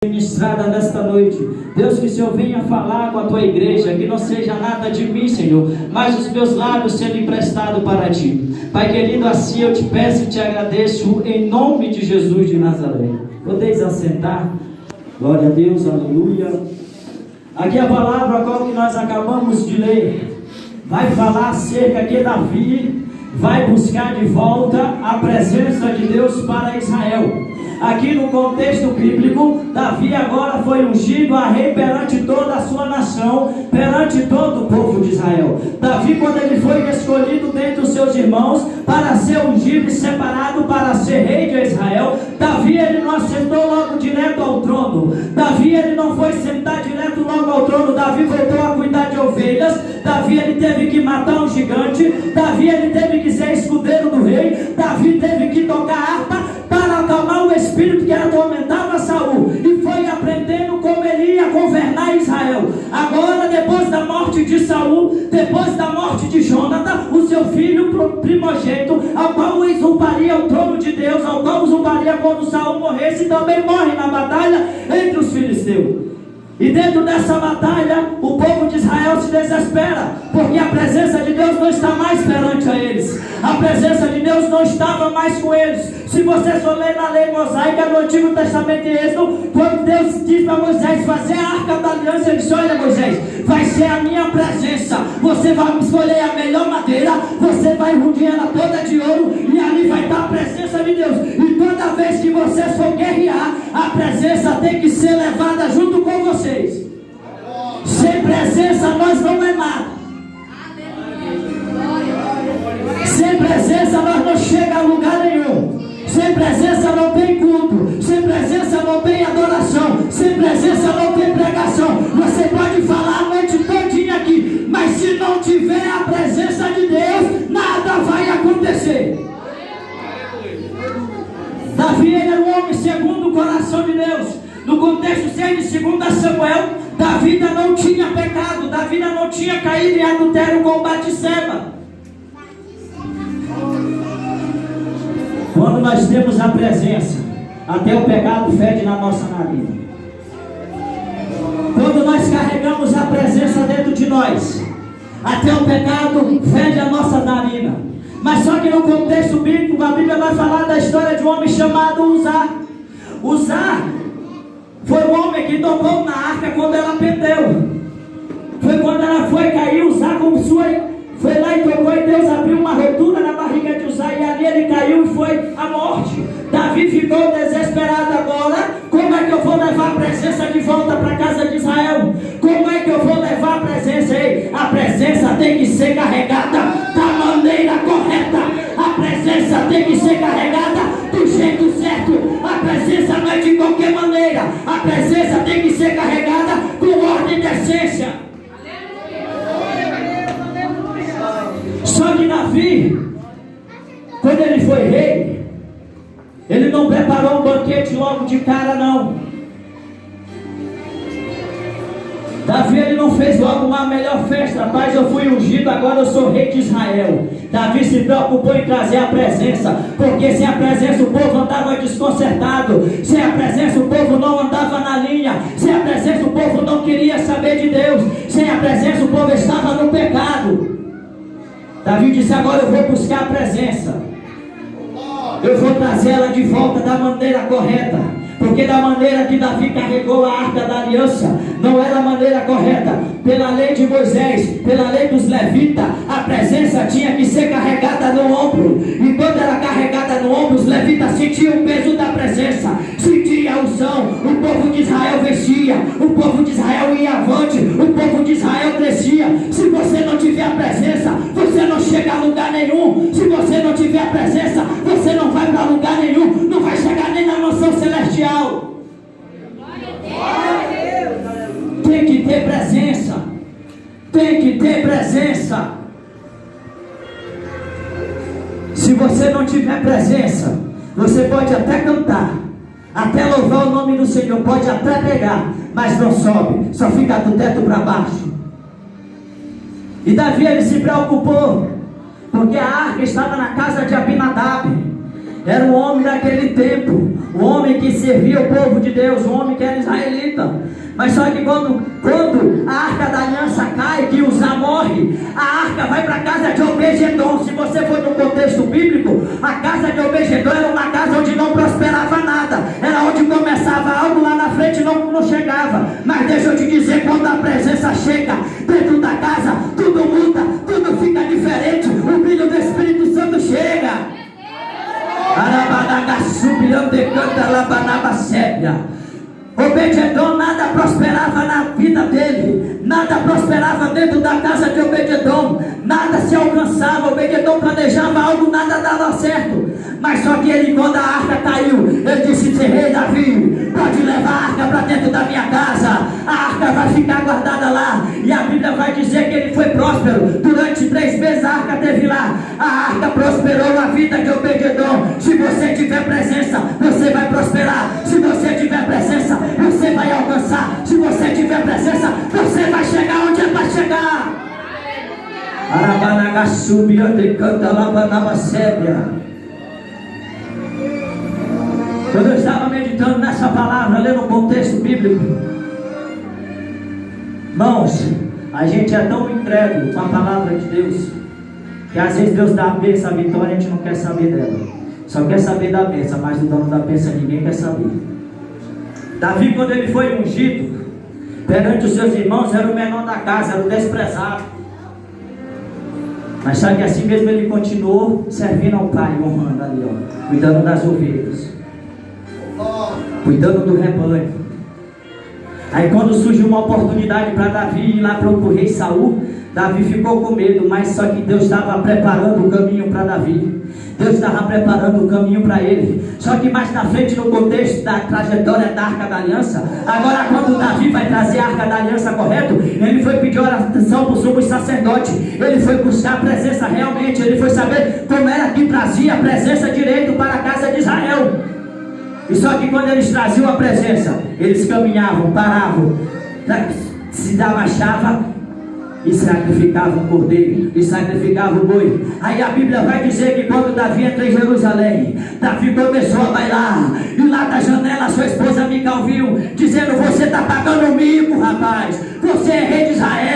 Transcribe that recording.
Ministrada nesta noite, Deus, que o Senhor venha falar com a tua igreja, que não seja nada de mim, Senhor, mas os meus lábios sendo emprestados para ti. Pai querido, assim eu te peço e te agradeço em nome de Jesus de Nazaré. Podeis assentar. Glória a Deus, aleluia. Aqui a palavra a qual que nós acabamos de ler vai falar acerca que Davi vai buscar de volta a presença de Deus para Israel. Aqui no contexto bíblico, Davi agora foi ungido a rei perante toda a sua nação, perante todo o povo de Israel. Davi, quando ele foi escolhido dentre os seus irmãos para ser ungido e separado para ser rei de Israel, Davi ele não assentou logo direto ao trono. Davi ele não foi sentar direto logo ao trono. Davi voltou a cuidar de ovelhas. Davi ele teve que matar um gigante. Davi ele teve que ser escudeiro do rei. Davi teve que tocar harpa para acalmar o espírito que atormentava Saul, e foi aprendendo como ele ia governar Israel. Agora, depois da morte de Saul, depois da morte de Jonathan, o seu filho primogênito, ao qual usurparia o trono de Deus, ao qual usurparia quando Saul morresse, também morre na batalha entre os filisteus. E dentro dessa batalha, o povo de Israel se desespera, porque a presença de Deus não está mais perante a eles. A presença de Deus não estava mais com eles. Se você for ler na lei mosaica do Antigo Testamento e Êxodo, quando Deus diz para Moisés fazer a arca da aliança, ele disse: olha Moisés, vai ser a minha presença. Você vai escolher a melhor madeira, você vai unir ela toda de ouro, e ali vai estar a presença de Deus. E toda vez que você for guerrear, a presença tem que ser levada junto com vocês. Sem presença nós não é nada. Sem presença nós não chega a lugar nenhum. Sem presença não tem culto. Sem presença não tem adoração. Sem presença não tem pregação. Você pode falar a noite todinha aqui, mas se não tiver a presença de Deus, nada vai acontecer. Davi era um homem segundo o coração de Deus. No contexto 6 de 2 Samuel, Davi ainda não tinha pecado. Davi ainda não tinha caído em adultério com Batseba. Quando nós temos a presença, até o pecado fede na nossa narina. Quando nós carregamos a presença dentro de nós, até o pecado fede a nossa narina. Mas só que no contexto bíblico, a Bíblia vai falar da história de um homem chamado Uzá. Uzá foi o homem que tocou na arca quando ela pendeu. Foi quando ela foi cair, Uzá com sua... Foi lá e tocou, e Deus abriu uma rotura na barriga de Uzá, e ali ele caiu e foi a morte. Davi ficou desesperado agora. Como é que eu vou levar a presença de volta para a casa de Israel? Como é que eu vou levar a presença? Ei, a presença tem que ser carregada da maneira correta. A presença tem que ser carregada do jeito certo. A presença não é de qualquer maneira. A presença tem que ser carregada com ordem e decência. Só que Davi, quando ele foi rei, ele não preparou um banquete logo de cara, não. Davi ele não fez logo uma melhor festa. Rapaz, eu fui ungido, agora eu sou rei de Israel. Davi se preocupou em trazer a presença, porque sem a presença o povo andava desconcertado. Sem a presença o povo não andava na linha. Sem a presença o povo não queria saber de Deus. Sem a presença o povo estava no pecado. Davi disse: agora eu vou buscar a presença. Eu vou trazer ela de volta da maneira correta. Porque da maneira que Davi carregou a arca da aliança, não era a maneira correta. Pela lei de Moisés, pela lei dos levitas, a presença tinha que ser carregada no ombro. E quando era carregada no ombro, os levitas sentiam o peso da presença, sentiam a unção. O povo de Israel vestia, o povo de Israel ia avante, o povo de Israel crescia. Se você não tiver a presença, você não chega a lugar nenhum. Se você não tiver a presença, você não vai para lugar nenhum. Não vai chegar nem na mansão celestial. Tem que ter presença. Tem que ter presença. Se você não tiver presença, você pode até cantar, até louvar o nome do Senhor, pode até pregar, mas não sobe, só fica do teto para baixo. E Davi ele se preocupou, porque a arca estava na casa de Abinadab. Era um homem daquele tempo, um homem que servia o povo de Deus, um homem que era israelita. Mas só que quando a arca da aliança cai, que Uzá morre, a arca vai para a casa de Obed-edom. Se você for no contexto bíblico, a casa de Obed-edom era uma casa onde não prosperava nada, era onde começava algo, lá na frente não chegava. Mas deixa eu te dizer, quando a presença chega dentro da casa, tudo muda, tudo fica diferente, o brilho do Espírito Santo chega. Obed-edom, nada prosperava na vida dele, nada prosperava dentro da casa de Obed-edom, nada se alcançava. Obed-edom planejava algo, nada dava certo. Mas só que ele, quando a arca caiu, ele disse: rei Davi, pode levar a arca para dentro da minha casa, a arca vai ficar guardada lá. E a Bíblia vai dizer que ele foi próspero. Durante 3 meses a arca teve lá, a arca prosperou na vida de Obed-edom. Se você tiver presença, você vai prosperar. Se você tiver presença, você vai alcançar. Se você tiver presença, você vai chegar onde é para chegar. Quando eu estava meditando nessa palavra, lendo o contexto bíblico, irmãos, a gente é tão incrédulo com a palavra de Deus, que às vezes Deus dá a bênção, a vitória, a gente não quer saber dela, só quer saber da bênção, mas do dono da bênção ninguém quer saber. Davi, quando ele foi ungido perante os seus irmãos, era o menor da casa, era o desprezado. Mas sabe que assim mesmo ele continuou servindo ao pai, honrando ali, ó, cuidando das ovelhas, cuidando do rebanho. Aí quando surgiu uma oportunidade para Davi ir lá para o rei Saul, Davi ficou com medo, mas só que Deus estava preparando o caminho para Davi. Deus estava preparando o caminho para ele. Só que mais na frente, no contexto da trajetória da Arca da Aliança, agora quando Davi vai trazer a Arca da Aliança, correto? Ele foi pedir oração para o sumo sacerdote. Ele foi buscar a presença realmente. Ele foi saber como era que trazia a presença direito para a casa de Israel. E só que quando eles traziam a presença, eles caminhavam, paravam, se abaixavam e sacrificava o cordeiro, e sacrificava o boi. Aí a Bíblia vai dizer que quando Davi entrou em Jerusalém, Davi começou a bailar, e lá da janela sua esposa Mical viu, dizendo: você está pagando mico, rapaz, você é rei de Israel.